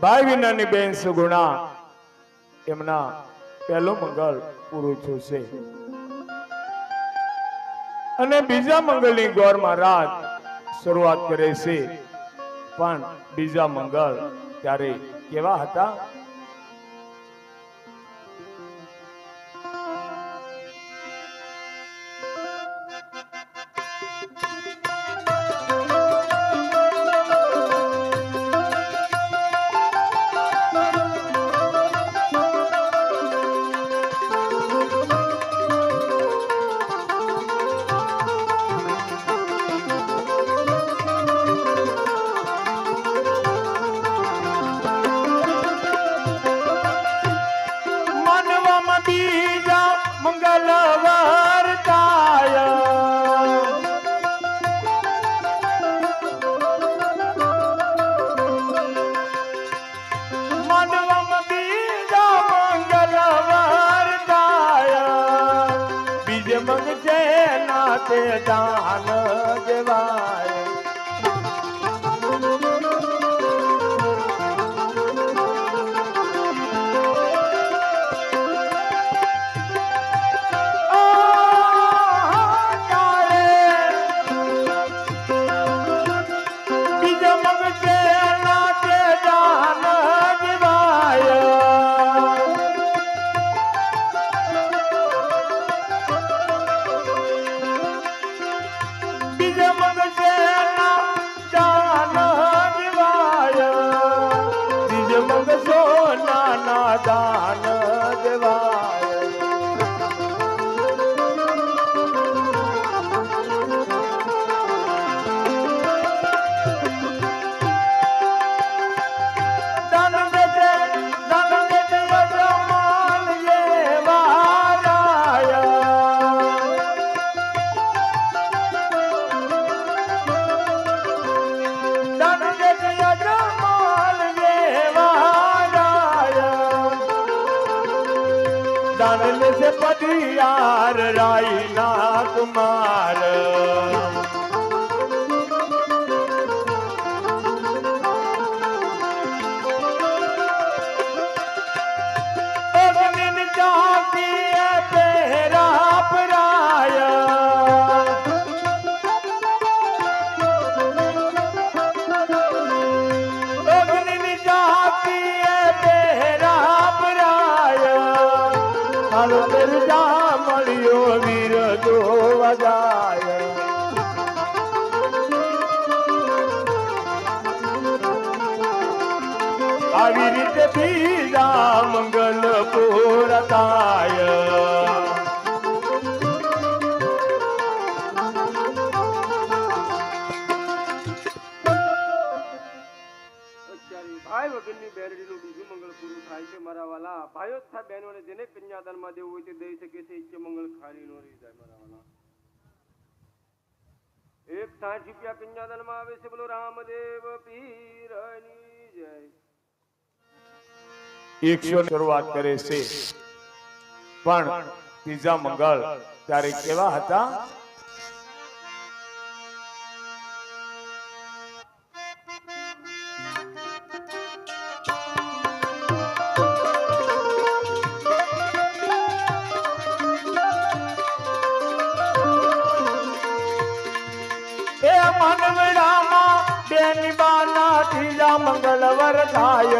ભાઈ વિનાની બેન સુગુણા એમના પહેલો મંગળ પૂરું થયું છે અને બીજા મંગળની ગોર મહારાજ શરૂઆત કરે છે પણ બીજા મંગળ ત્યારે કેવા હતા दान देवाय दान देवाय दान देते यजमान ये वाराय दान देते यजमान ये दानले से पदियार राई ना कुमार अग्निन जाती पेरा पराय अग्निन जाती पेरा पराय हालो तेरे जा मलियो वीर जो वजाय આવી રીતે બીજા મંગલ પૂરતાય ભાઈ વગરની બેરડીનું બીજું મંગળ પૂરું થાય છે મારા વાલા ભાઈઓ તથા બહેનોને જેને કન્યાદાનમાં દેવું હોય તે દઈ શકે છે ઈચ્છે મંગળ ખાલી નો રહી જાય મારા વાલા 160 રૂપિયા કન્યાદાનમાં આવે છે બોલો રામદેવ પીરની જય 100 શરૂઆત કરે છે પણ ત્રીજા મંગળ ત્યારે કેવા હતા मनवड़ामा बेनी बाना तीजा मंगलवर थाय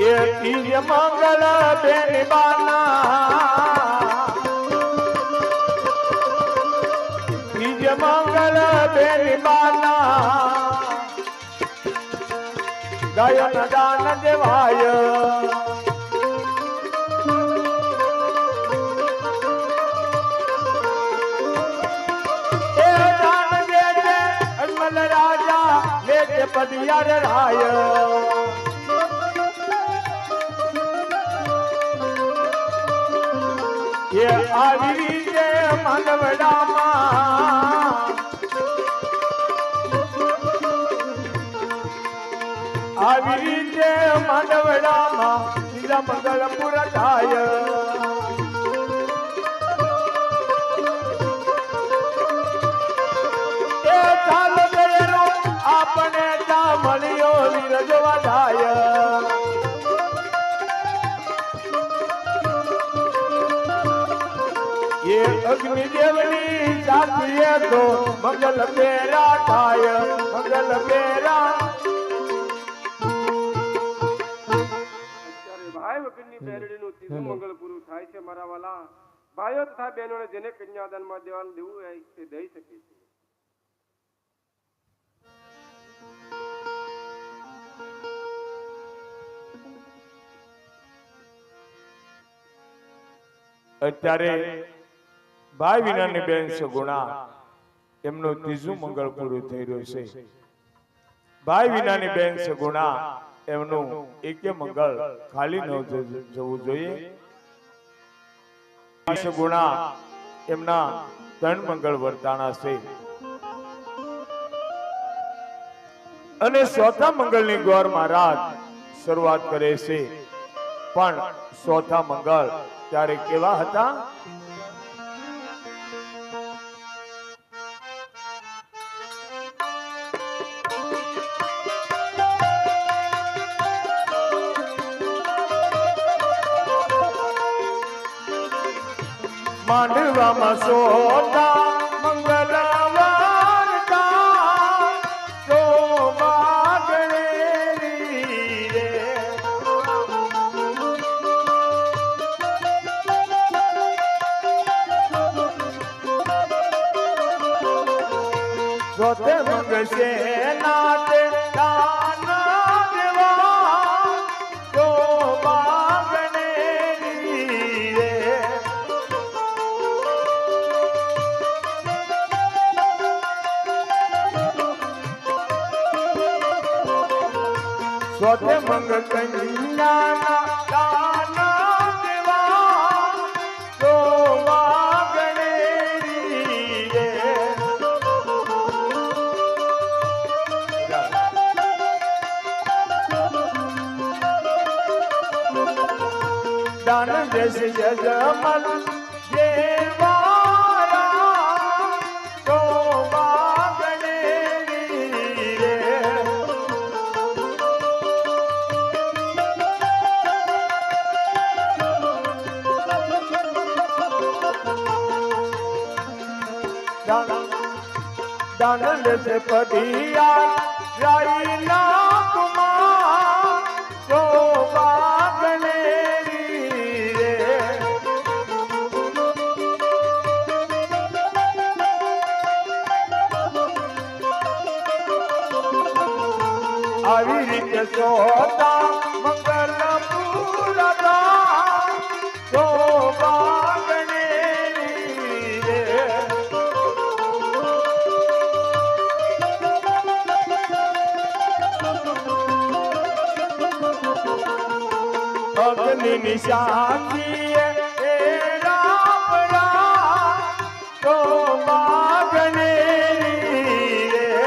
ये तीज मंगल बेनी बाना तीज मंगल बेनी बाना गायन दान देवाय पदियार राय ये आवी जे मनवड़ामा આવી જે માંડવડામાં બીજા મંગળપુર થાય. મળ્યો વિરજવા થાય એ અગ્નિ દેવની સાથીએ તો મંગલ પેરા થાય મંગલ પેરા ત્યારે ભાઈ વગરની બેરડીનું ત્રીજું મંગળ પૂરું થાય છે મારા વાલા ભાઈઓ તથા બહેનોને જેને કન્યાદાનમાં દેવાનું દેવું હોય તે દઈ શકે છે અત્યારે ભાઈ વિનાની બેન સગુણા એમનું ત્રીજું મંગળ પૂરું થઈ રહ્યું છે ભાઈ વિનાની બેન સગુણા એમનું એકે મંગળ ખાલી ન જવું જોઈએ સગુણા એમના ત્રણ મંગળ વર્તાણા છે અને ચોથા મંગળની ગોર મહારાજ શરૂઆત કરે છે પણ ચોથા મંગળ ત્યારે કેવા હતા માંડવામાં સોતા મંગળવારતા તો વાગણેરી રે જોતે મંગશે નાતે દાના દેવા તો વાગણેરી રે સોતે મંગ કન્યાના દાના દેવા તો વાગણેરી રે દાન દેશ યજમલ દેવારા તો વાગણેરી રે દાન દેશે પઢિયા રાઈના કુમાર તો વાગણેરી રે આવી રીતે સોતા મંગળ પૂરતા તો વાગણેરી રે અગ્નિ નિશાનીએ રામરા તો વાગણેરી રે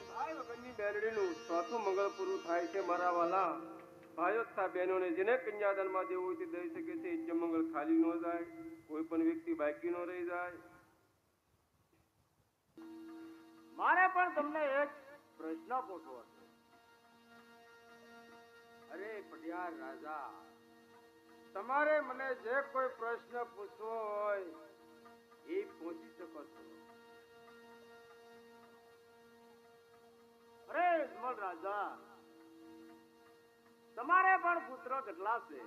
ભાઈ વગરની બેરડીનું ચોથું મંગળ પૂરું થાય છે મારા વાલા ભાઈઓ તથા બહેનોને જેને કન્યાદાનમાં દેવું હોય તે દઈ શકે છે ઈચ્છ મંગળ ખાલી ન જાય કોઈ પણ વ્યક્તિ બાકી ન રહી જાય મારે પણ તમને એક પ્રશ્ન પૂછવો છે અરે પટિયાર રાજા તમારે મને જે કોઈ પ્રશ્ન પૂછવો હોય એ પૂછી શકો છો અરે વિમલ રાજા તમારે પણ પુત્ર કેટલા છે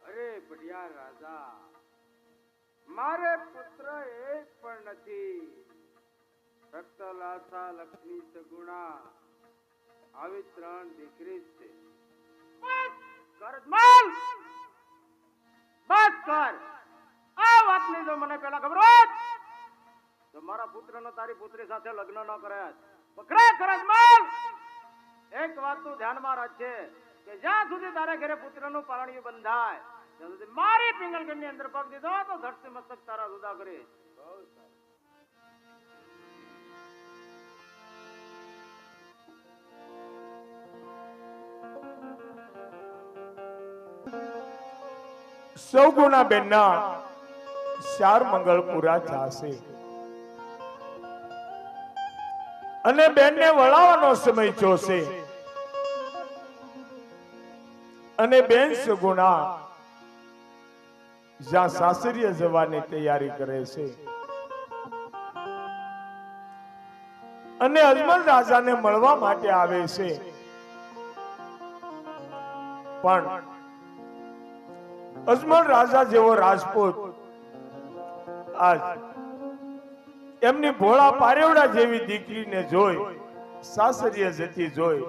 અરે પટિયાર રાજા મારે પુત્ર એક પણ નથી રક્તલાસા લક્ષ્મી સગુણા આવી ત્રણ દીકરી જ છે બસ કર આ વાતની જો મને પેલા ખબર હોત તો મારા પુત્રનો તારી પુત્રી સાથે લગ્ન ન કર્યા ખરેખર અજમલ એક વાત તું ધ્યાનમાં રાખજે કે જ્યાં સુધી તારા ઘરે પુત્રનું પારણિયું બંધાય ત્યાં સુધી મારી પિંગલગઢની અંદર પગ દીધો તો ધરતી મસ્તક તારા જુદા કરી સૌ ગુણાબેનના 4 મંગળ પૂરા થશે અને બેનને વળાવવાનો સમય જોશે અને બેન સગુણા જ્યાં સાસરીએ જવાની તૈયારી કરે છે અને અજમલ રાજાને મળવા માટે આવે છે, પણ અજમલ રાજા જેવો રાજપૂત આજ એમની ભોળા પારેવડા જેવી દીકરીને જોઈ સાસરીએ જતી જોઈ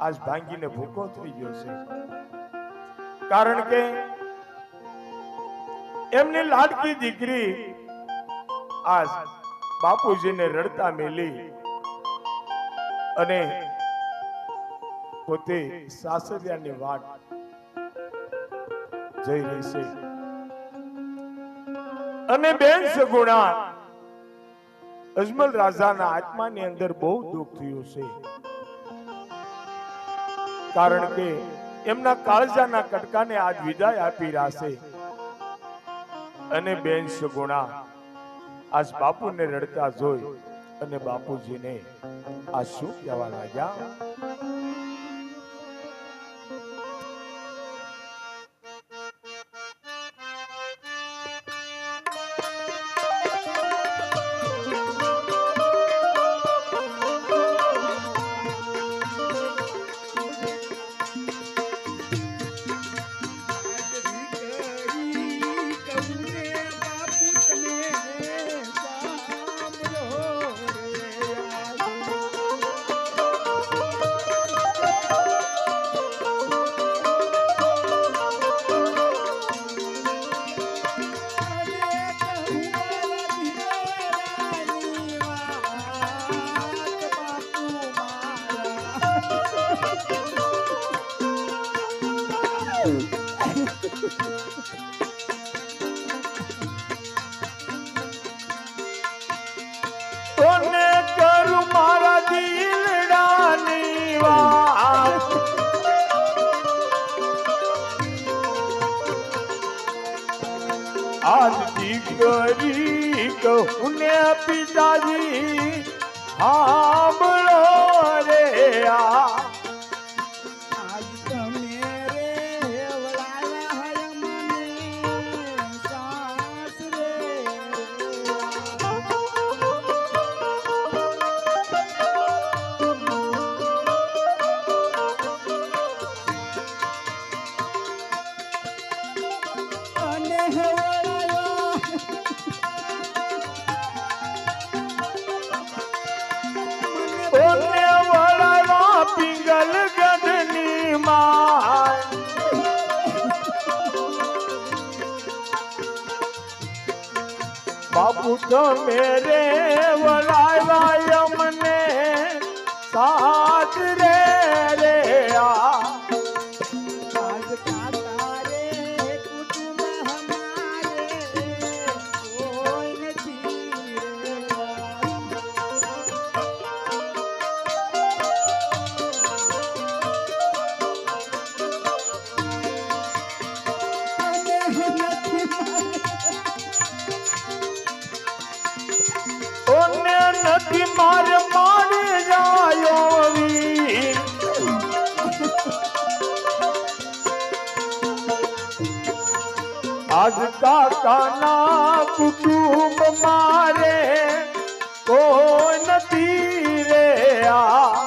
આજ ભાંગીને ભૂખો થઈ ગયો છે, કારણ કે એમની લાડકી દીકરી આજ બાપુજીને રડતા મેલી અને પોતે સાસરિયાની વાટ જઈ રહી છે અને બેન સગુણા અજમલ રાજાના આત્માની અંદર બહુ દુઃખ થયું છે, કારણ કે એમના કાળજાના કટકાને આજ વિદાય આપી રહ્યા છે અને બેન સગુણા આજ બાપુને રડતા જોઈ અને બાપુજીને આ શું કહેવા લાગ્યા? કોને કરું મારા દિલડાની વાત, આજ દીકરી કહું ને પિતાજી સાંભળો રે આ પિંગલ ગઢની માય બાપુ તમે રે વલાવ્યા મને સાથ રે રે આ નથી મારે મારી જાયો વીર, આજ કાકાના કુટુંબ મારે કોઈ નથી રે આ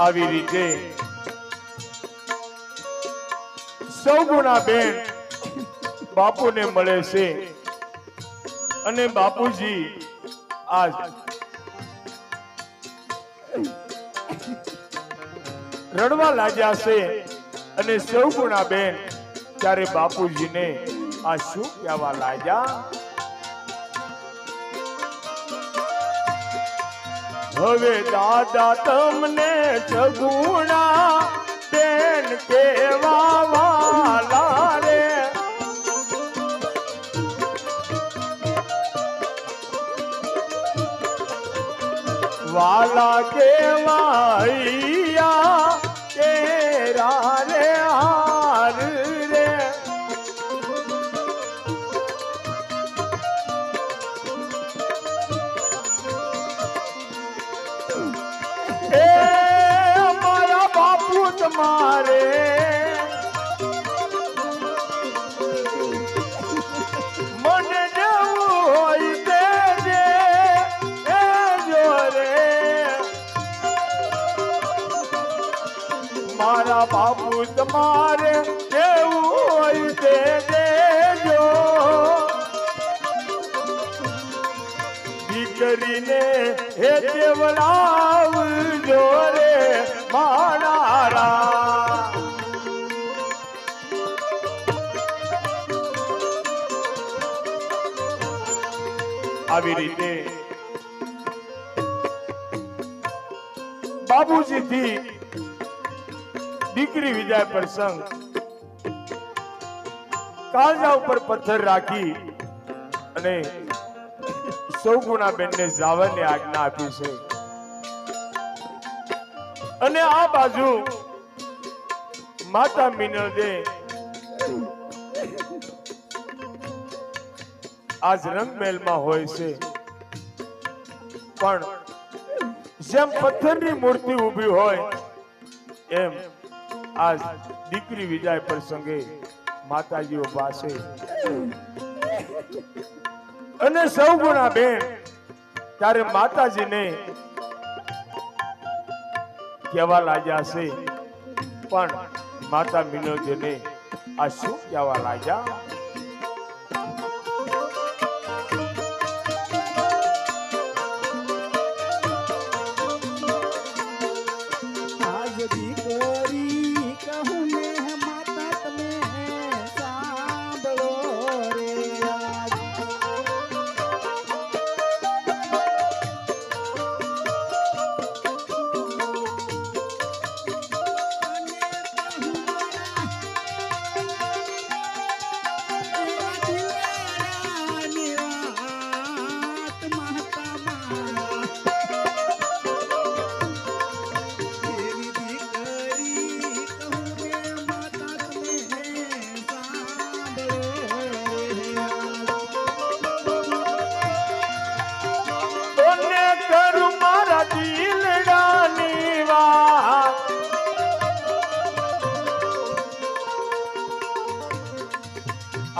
આવી રીતે સૌ ગુણાબેન બાપુને મળે છે અને બાપુજી આજ રડવા લાગ્યા છે અને સૌ ગુણાબેન ત્યારે બાપુજીને આ શું કહેવા લાગ્યા? હવે દાદા તમને સગુણા બેન કેવા વાલા રે, વાલા કેવાયા તેરા રે હાર રે, એ મારા બાપુ તમારે મને જવું હોય તે એ જોરે, મારા બાપુ તમારે કેવું હોય તે દેજો, દીકરીને હે દેવડાવજો રે મારા. આવી રીતે બાબુજીથી દીકરી વિદાય પ્રસંગ કાળજા ઉપર પથ્થર રાખી અને સૌગુણાબેનને જાવાની આજ્ઞા આપી છે. અને આ બાજુ માતા મિનળદે આજ રંગમહેલમાં હોય છે, પણ જેમ પથ્થરની મૂર્તિ ઊભી હોય એમ આજ દીકરી વિદાય પ્રસંગે માતાજી ઉભા છે. અને સૌ ગુણાબેન ત્યારે માતાજીને કહેવા લાગ્યા છે, પણ માતા મિનળદેને આ શું કહેવા લાગ્યા?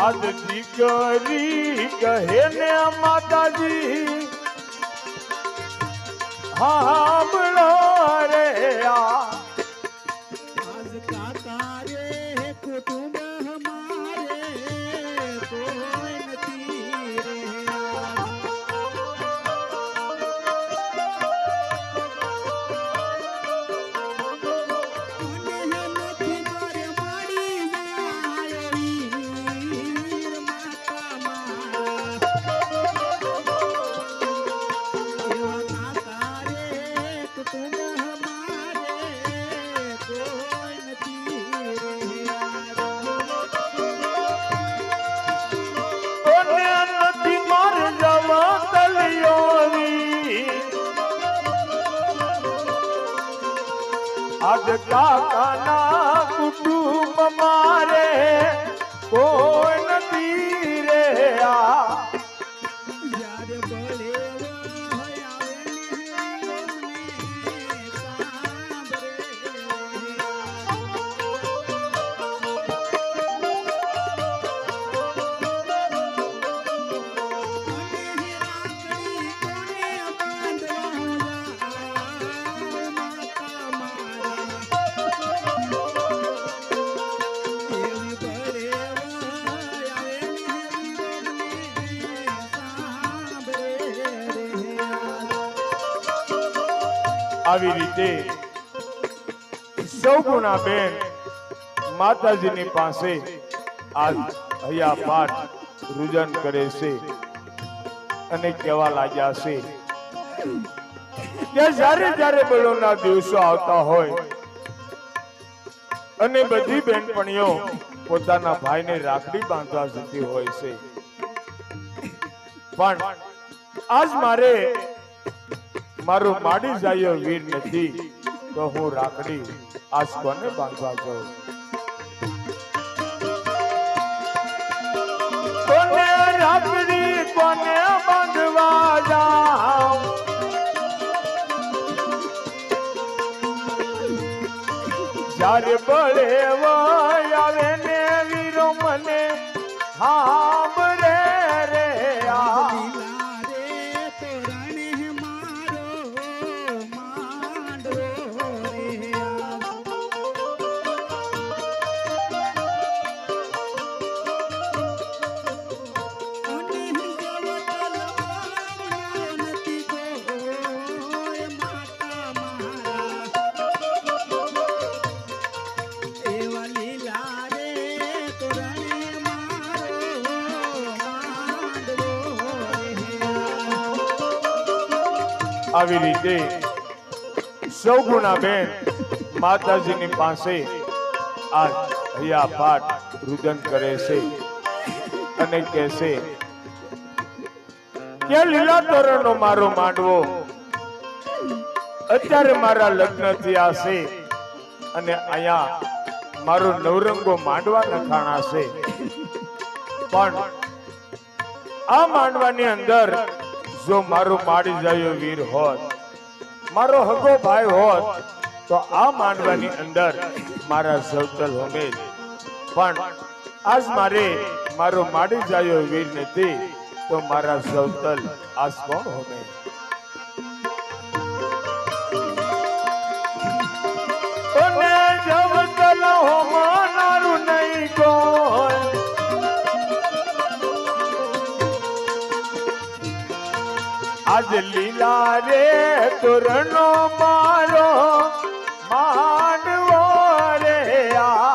આજ દીકરી કહે ને માતાજી સાંભળો રે, આજ કાકા રે કુટુંબ હમારે કોઈ નથી રહ્યા. આજ કાકાના કુટુંબ મારે કોઈ નથી રહ્યા. જ્યારે ભલે હોય આવે ને સાંભળે આવી રીતે સૌ ગુણાબેન માતાજીની પાસે આજ હૈયા પાઠ રૂજન કરે છે અને કહેવા લાગ્યા છે કે જ્યારે જ્યારે બળોના દિવસો આવતા હોય અને બધી બેનપણીઓ પોતાના ભાઈને રાખડી બાંધવા જતી હોય છે, પણ આજ મારું માડી જાયો વીર નથી તો હું રાખડી આજ કોને બાંધવા જાઉં? કોને રાખડી કોને બાંધવા જાઉં? જ્યારે બળે આવે ને વીરો મને હાંભળે રે આ લીલા રે તોરણે મારો માંડવો રે અને જવતલ નથી કોઈ માતા મારા એવા લીલા રે તોરણે મારો માંડવો રે આવી રીતે સૌ ગુણાબેન માતાજીની પાસે આ હૈયા પાઠ રૂદન કરે છે અને કહે છે કે લીલા તોરણનો મારો માંડવો અત્યારે મારા લગ્ન થયા છે અને અહીંયા મારો નવરંગો માંડવા નખાણા છે, પણ આ માંડવાની અંદર જો મારો માડી જાયો વીર હોત, મારો હગો ભાઈ હોત તો આ માંડવાની અંદર મારા સૌતલ હોમે, પણ આજ મારો માડી જાયો વીર નથી તો મારા સૌતલ આજ કોણ હોમે? અને જવતલ હોમાનારું નહીં કોઈ, આજ લીલા રે તોરણો મારો માંડવો રે આ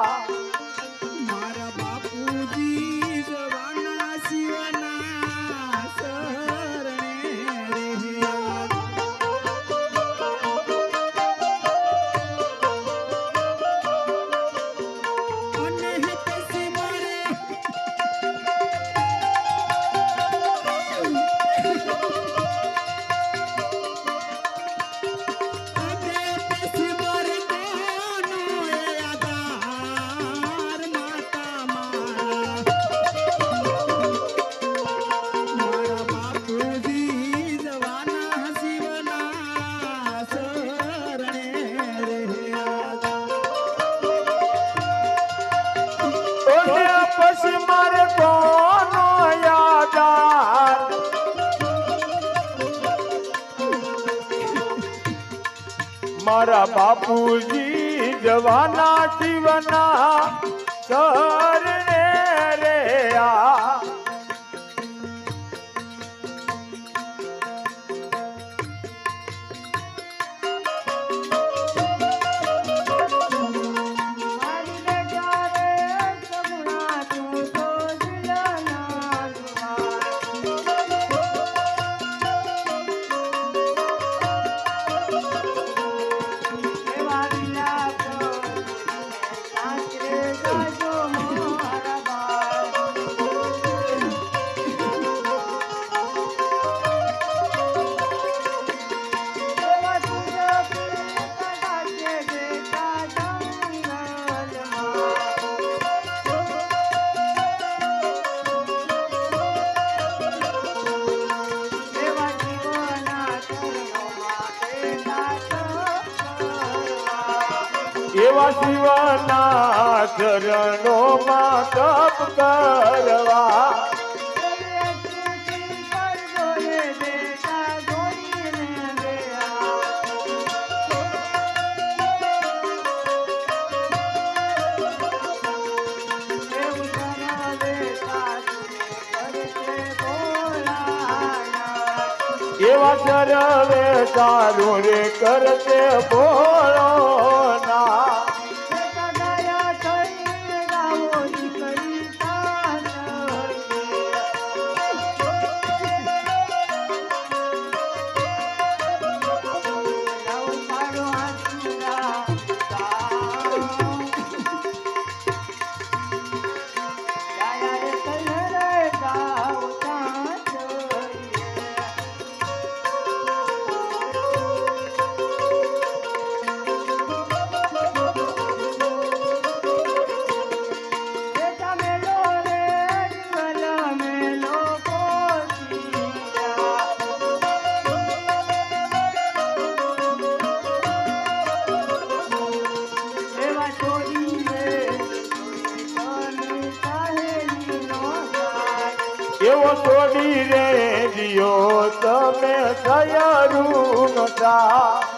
મારા બાપુજી જવાના શિવના શરણે રહ્યા અને પછી મારે પછી મારે કોનો યાદ આવે? મારા બાપુજી જવાના શિવના શરણે રે આ એવા શિવના ચરણોમાં તપ કરવા એવા ચરવે તારું રે કરતે ભોળો ના દયા થઈ ગાવો દીકરી તાન લાવો પાડો હાથીરા દયા રે કલરે ગાવ તાન બેટા મેલો રે જીવન મેલો પોતીરા એવા છોડી રે તને સાહેલીનો સાથ એવો છોડી રે દિયો તમે થયારું નતા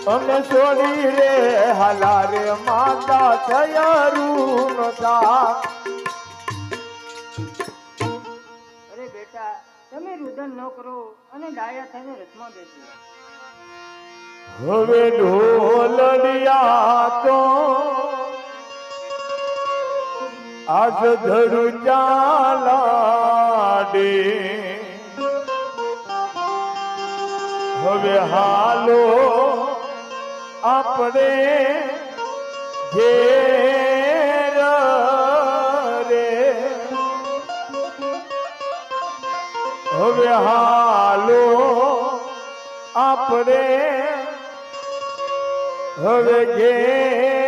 અમે છોડી રે હાલા રે માતા થયારું નતા અરે બેટા તમે રુદન ન કરો અને ડાયા થઈને રથમાં બેસો હવે ઢોલડિયા તો આજ ધરું ચાલાડે હવે હાલો આપણે ઘેર રે હવે હાલો આપણે હવે ઘેર